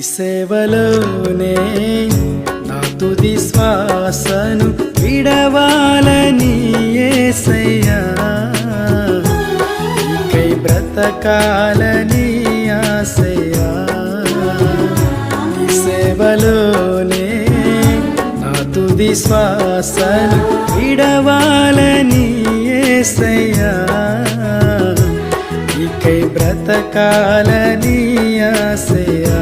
సేవలోనే నా తుది శ్వాసను విడవాలని యేసయ్యా, నీకై బ్రతకాలని ఆశయ్యా. ఈ సేవలోనే నా తుది శ్వాసను విడవాలని యేసయ్యా, నీకై బ్రతకాలని ఆశయ్యా.